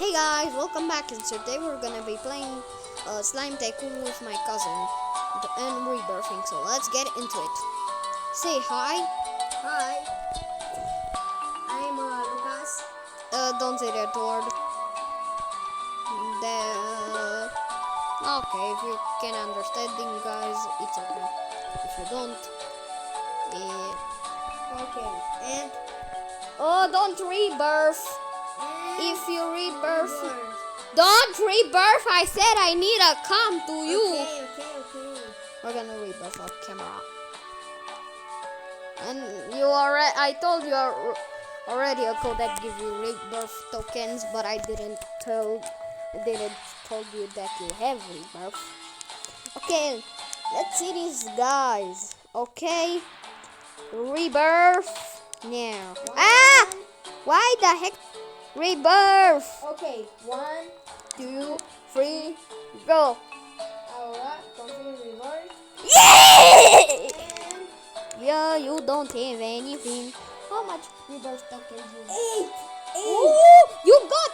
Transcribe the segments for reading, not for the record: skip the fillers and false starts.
Hey guys, welcome back, and today we're gonna be playing Slime Tycoon with my cousin and rebirthing, so let's get into it. Say hi. Hi, I'm Lucas. Don't say that word. Okay, if you can understand it, guys, it's okay. If you don't, Okay, and don't rebirth. If you rebirth, rebirth. don't rebirth. I said I need to come to you. Okay. We're gonna rebirth off camera. And you already, I told you already a code that gives you rebirth tokens, but I didn't told you that you have rebirth. Okay, let's see these guys. Okay, rebirth now. Why the heck? Rebirth. Okay, 1, 2, 3, go. Alright, continue rebirth. Yeah! And Yeah, you don't have anything. How much rebirth tokens you have? 8. Ooh, you got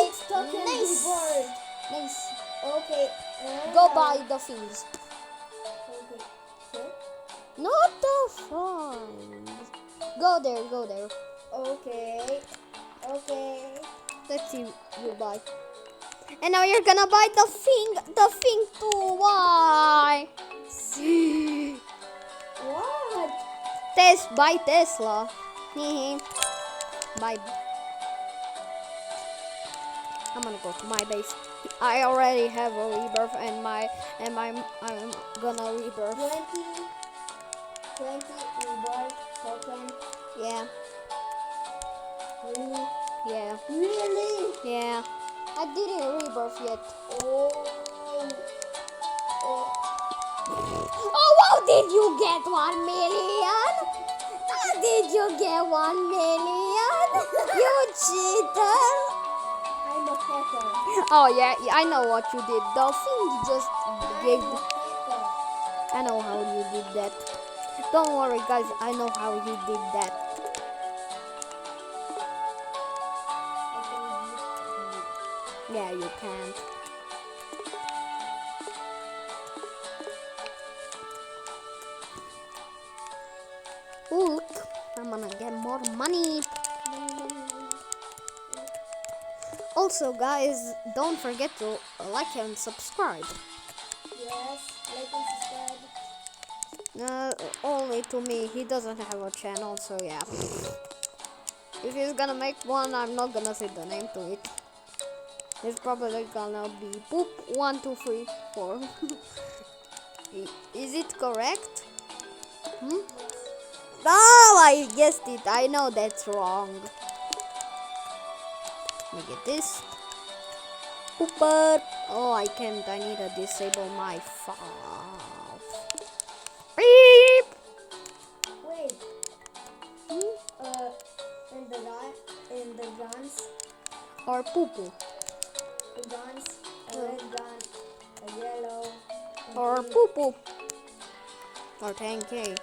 8! Token Nice. rebirth. Nice. Okay, and Go buy the things. Okay. Not the fun. Go there. Okay. Let's see you buy. And now you're gonna buy the thing too. Why? What? Buy Tesla. Buy. I'm gonna go to my base. I already have a rebirth and I'm gonna rebirth. 20 rebirth token. Yeah. Really? Yeah. Really? Yeah. I didn't rebirth yet. Oh. Oh, how did you get 1 million? How did you get 1 million? You cheater! I'm a hacker. Oh yeah, I know what you did. The thing just gave. I'm a hacker. I know how you did that. Don't worry, guys. I know how you did that. Yeah, you can't. Ooh, look, I'm gonna get more money. Also, guys, don't forget to like and subscribe. Yes, like and subscribe. Only to me. He doesn't have a channel, so yeah. If he's gonna make one, I'm not gonna say the name to it. It's probably gonna be poop 1, 2, 3, 4. Is it correct? Oh, I guessed it. I know that's wrong. Let me get this. Pooper. Oh, I can't. I need to disable my files. Beep. Wait. In the guns, Or poo poo. a red gun, a yellow, Or poo poo. Or 10k.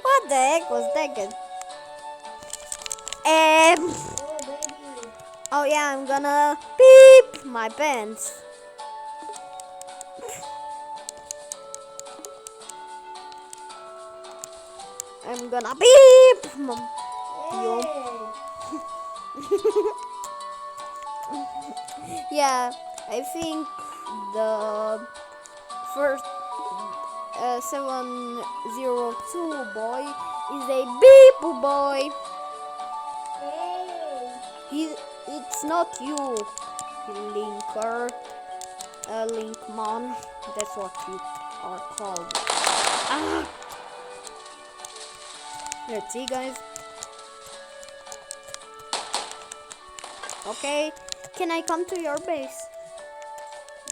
What the heck was that? oh baby. Oh yeah, I'm gonna beep my pants. I'm gonna beep. You. Yeah, I think the first 702 boy is a beep boy. Hey. It's not you, Linker. Linkmon. That's what you are called. Let's see, guys. Okay, can I come to your base?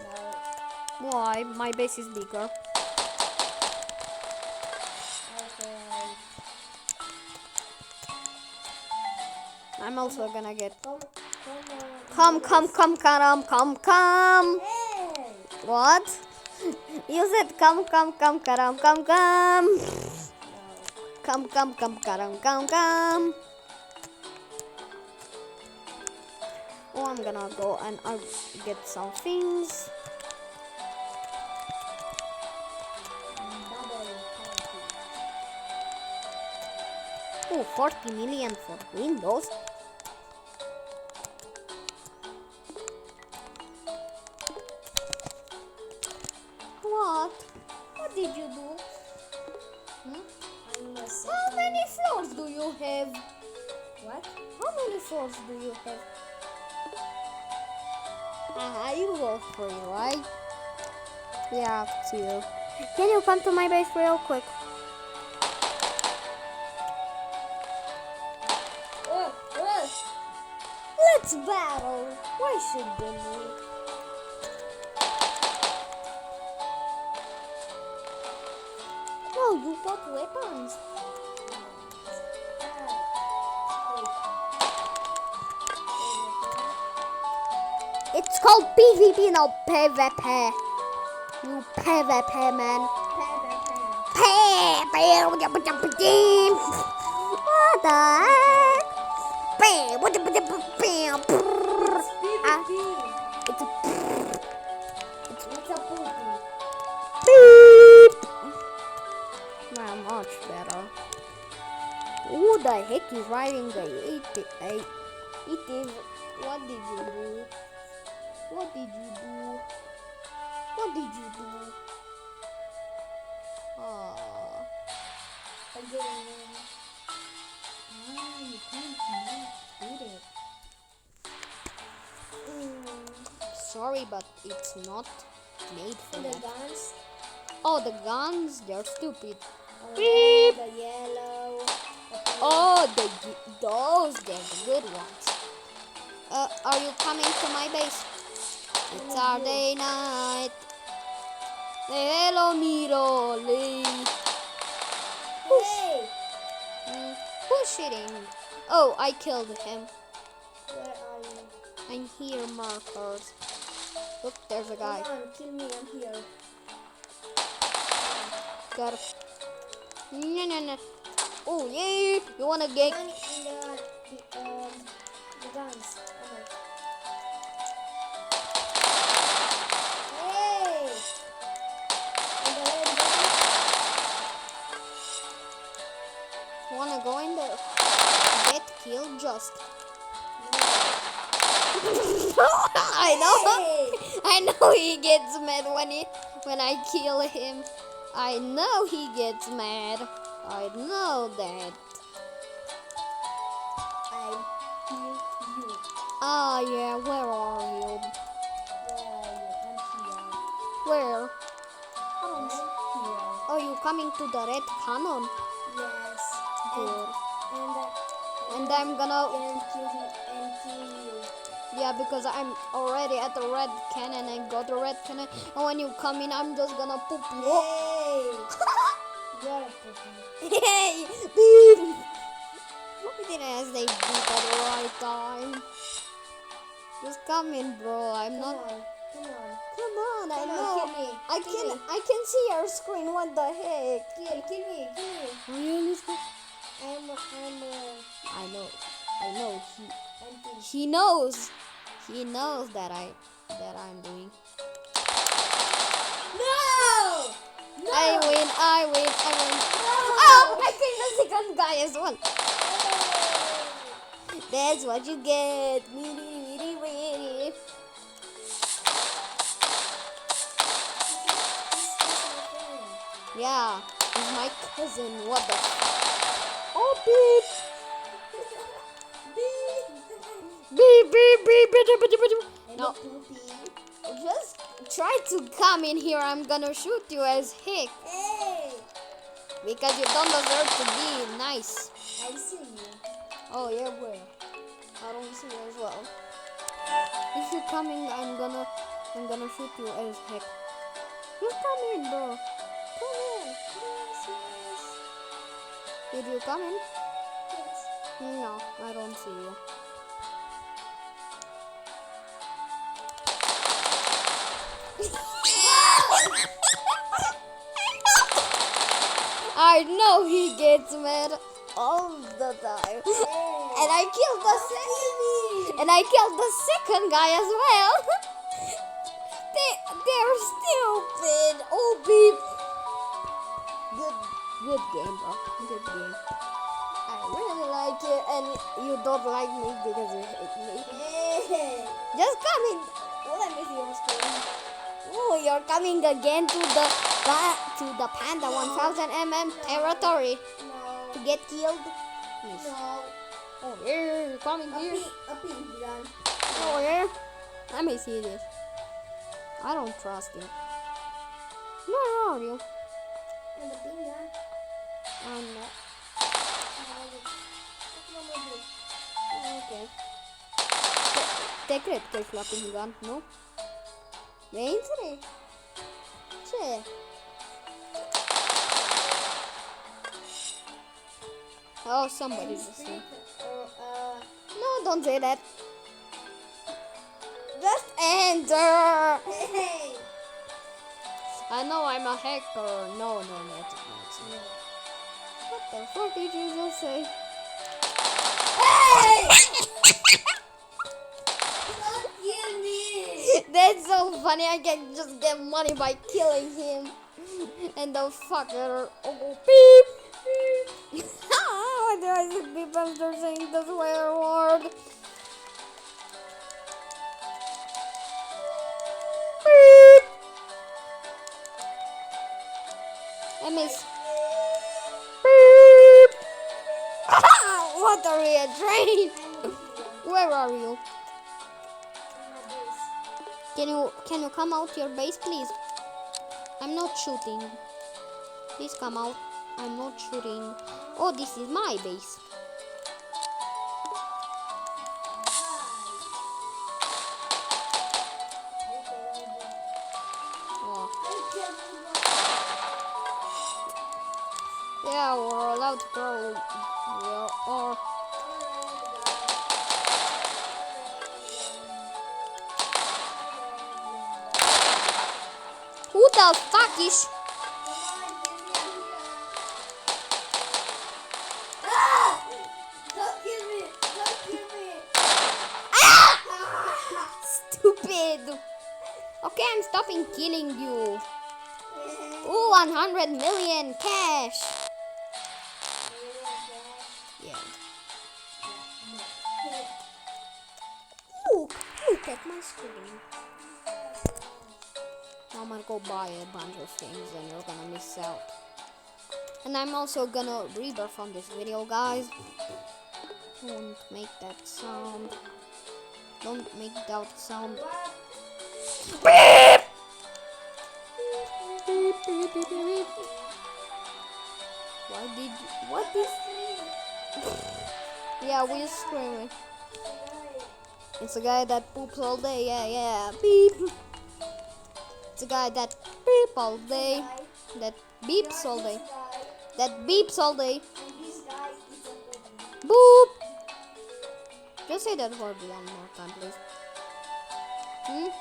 No. Why? My base is bigger. Okay. I'm also gonna get. Come on. Come. Hey. What? You said come, come, come, karam, come, come. No. Come, come, come, karam, come, come. Oh, I'm gonna go and I'll get some things. Double party. Oh, 40 million for Windows. What? What did you do? Hmm? I'm a How second. many floors do you have? What? How many floors do you have? You go free, right? You have to. Can you come to my base real quick? Let's battle. Why shouldn't we? Oh, you got weapons. It's called PvP, not PvP. You PvP, man. What the heck? It's a It's a poopy. beep. Not much better. Who the heck is riding the 88? What did you do? What did you do? What did you do? Oh. I didn't win. You can't do it. Sorry, but it's not made for And the that. guns. Oh, the guns, they're stupid. Oh, Beep. the yellow. Oh, those, they're the good ones. Are you coming to my base? It's our day night. Hello, Miro. Hey! Who's shooting? Oh, I killed him. Where are you? I'm here, markers. Look, there's a guy. Come on, kill me, I'm here. Got it. No. Oh, yeah. You wanna get... One in the guns. Oh. Hey! And the red Wanna go in there? Get killed just... I know. I know he gets mad when I kill him. I know he gets mad. I know that. I kill you. Ah, yeah. Where are you? Where are you? I'm here. Where? I'm here. Oh, you coming to the red cannon? Yes. Good. And And I'm gonna... and kill you. Yeah, because I'm already at the red cannon and got the red cannon. And when you come in, I'm just gonna poop you. Hey! You're a puppy. Hey! Beep! We didn't say beep at the right time. Just come in, bro. I'm not... Come on. Come on, I Come on, know. kill me. I Kill me. can see your screen. What the heck? Kill me. Oh, yeah, let's go. I'm I know. empty. He knows. He knows that I'm doing. No! No! I win. No! Oh, I killed the second guy as well. That's what you get. Weedy. Yeah, he's my cousin. What the? Oh, beep. Beep. No, just try to come in here. I'm gonna shoot you as heck Hey! because you don't deserve to be nice. I see you. Oh yeah, where? I don't see you as well. If you're coming, I'm gonna shoot you as heck. Just come in, bro. Come in. Yes. Did you come in? Yes. No, I don't see you. I know he gets mad all the time. And I killed the second guy as well. They're stupid. Oh, beep. Good game, bro. Good game. I really like it, and you don't like me because you hate me. Just come in. Let me see your screen. Oh, you're coming again to the Panda 1000 territory to get killed. Yes. No. Oh, here, you're coming here. A pink gun. Oh, here. Let me see this. I don't trust you. Where are you? And the pink gun. I'm not. Okay. Take it, take flopping gun. No? Entry. Che. Oh, somebody's listening. No, don't say that. Just enter. Hey. I know I'm a hacker. No, not. What the fuck did you just say? Hey! Don't kill me. That's so funny. I can just get money by killing him. And the fucker. Oh, beep. Why do I see people after saying the swear word? Beep. I miss. Beep. What are we, a train? Where are you? Can you come out your base, please? I'm not shooting. Please come out. I'm not shooting. Oh, this is my base. Oh. Yeah, we're allowed to throw. Or who the fuck is? Don't kill me. Don't kill me. Stupid. Okay, I'm stopping killing you. Ooh, 100 million cash. Yeah. Look at my screen. I'm gonna go buy a bunch of things and you're gonna miss out. And I'm also gonna rebirth on this video, guys. Don't make that sound. Don't make that sound. Beep! Beep, beep, beep, beep. What is? Yeah, we're screaming. It's a guy that poops all day. Yeah. Beep. It's a guy that beep all day. That beeps all day. That beeps all day. Boop. Just say that word one more time, please. Beep.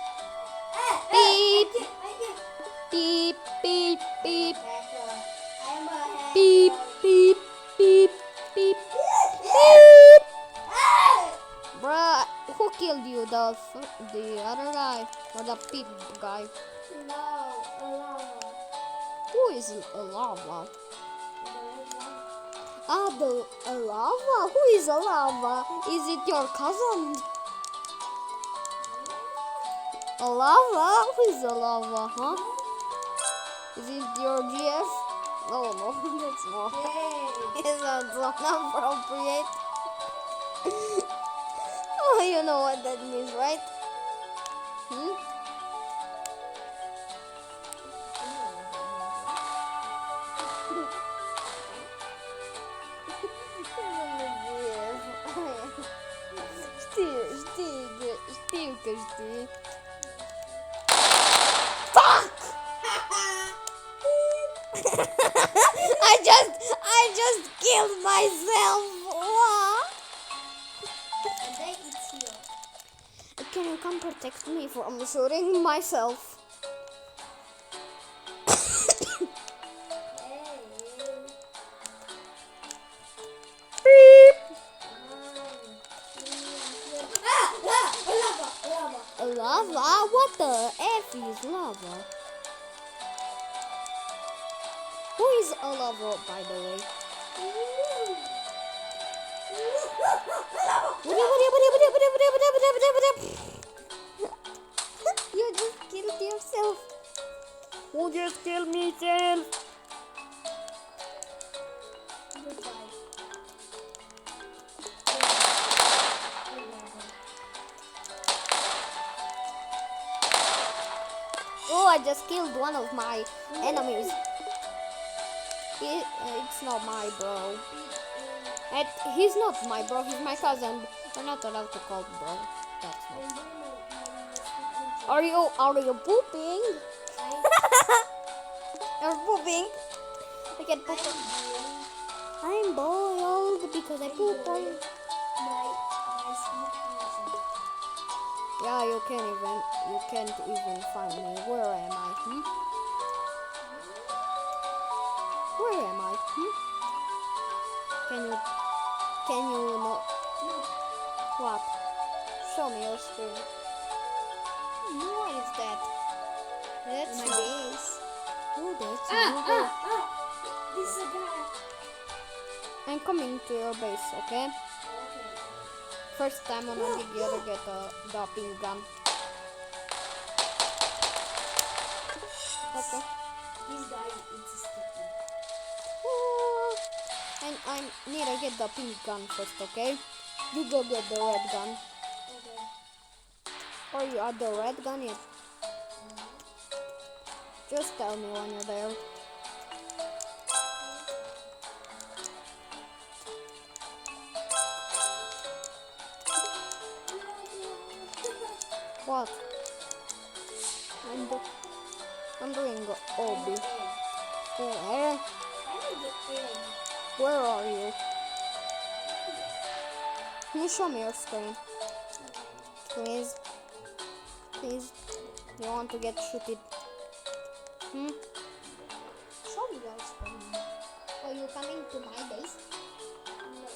Beep, beep, beep. Beep, beep, beep, beep. Beep. Bruh, who killed you? The other guy or the pig guy? No, alone. Who is a lava? A lava? Who is a lava? Is it your cousin? A lava? Who is a lava, huh? Is it your GF? No, that's not. It's not appropriate. Oh, you know what that means, right? Steve. Fuck! I just killed myself. What? Can you come protect me from shooting myself? Who is a lover, by the way? You just killed yourself. Who just killed me, self? Goodbye. Oh, I just killed one of my enemies. It's not my bro. He's not my bro, he's my cousin. We're not allowed to call bro. That's not. Are you pooping? You're pooping? I can poop. I'm boiled because I poop on. Yeah, you can't even find me. Where am I? Where am I? Can you not? What? Show me your screen. What is that? That's My not- base. Oh, that's This is a guy. I'm coming to your base, okay? Okay. First time on a league, you gotta get the pink gun. Okay. This guy is sticky. Ooh. And I need to get the pink gun first, okay? You go get the red gun. Okay. Or you have the red gun yet? Just tell me when you're there. What? I'm doing Obi. Where? I need the egg. Where are you? Can you show me your screen? Please? Please? You want to get shooted? Show me your screen. Oh, you coming to my base? No.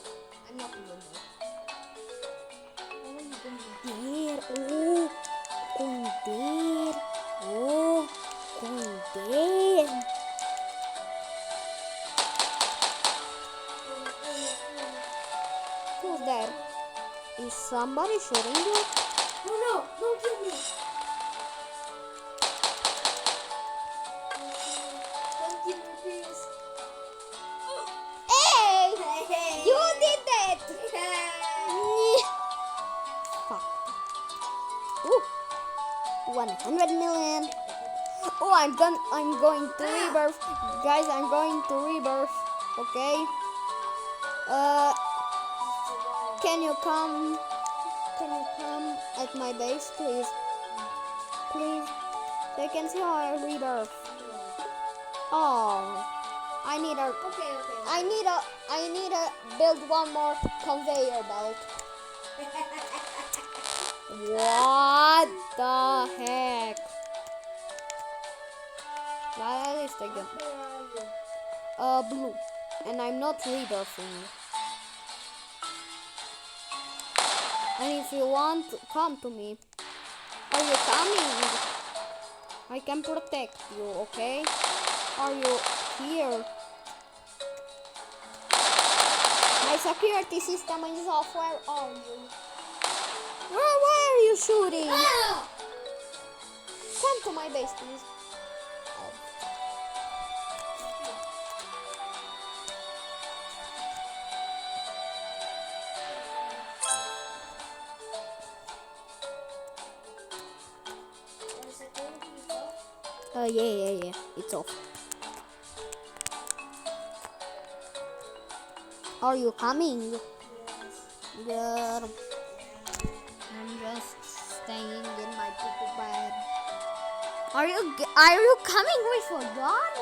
I'm not even there. Oh, you going there? Oh, going there. Oh, going there. Who's there? Is somebody shooting you? Oh no! Don't kill me! Don't kill me, please. Hey! Hey! You did that! Fuck. Ooh. 100 million. Oh, I'm going to rebirth. Guys, I'm going to rebirth. Okay? Can you come at my base, please? Please. They can see how I rebirth. Oh. I need to build one more conveyor belt. What the heck? At least I get Where are you? blue, and I'm not rebirthing. And if you want, come to me. Are you coming? I can protect you, okay? Are you here? My security system is off. Where are you? Why are you shooting? Ah! Come to my base, please. One second, please go. Yeah. It's off. Are you coming? Yes. Good. I'm just staying in my poopy bed. Are you coming with a gun?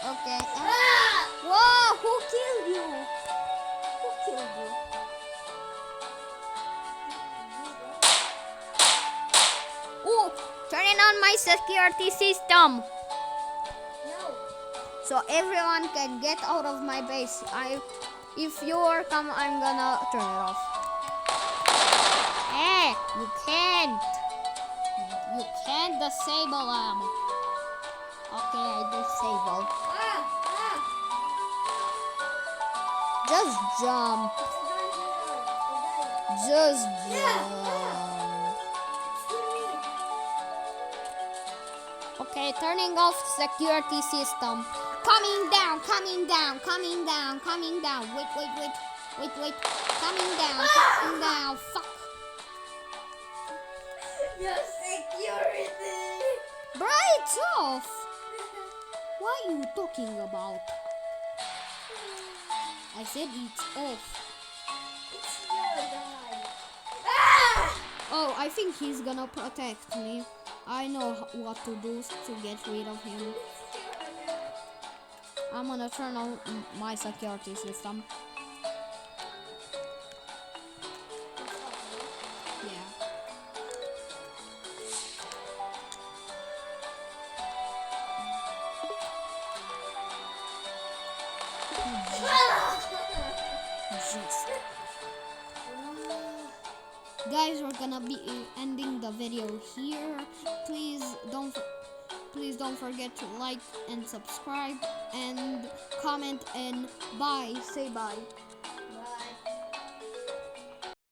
Okay. Ah! Whoa! Who killed you? Who killed you? Oh! Turning on my security system, No. so everyone can get out of my base. If you are come, I'm gonna turn it off. Hey, you can't disable them. Okay, I disable. Ah! Just jump. It's done. Just Yeah. jump. Screw me. Okay, turning off security system. Coming down, coming down, coming down, coming down. Wait. Coming down. Fuck. Your security. Bruh, it's off. What are you talking about? I said it's off. It's your guy. Ah! Oh, I think he's gonna protect me. I know what to do to get rid of him. I'm gonna turn on my security system. Yeah. Just. Guys, we're gonna be ending the video here. Please don't forget to like and subscribe and comment and bye. Say bye.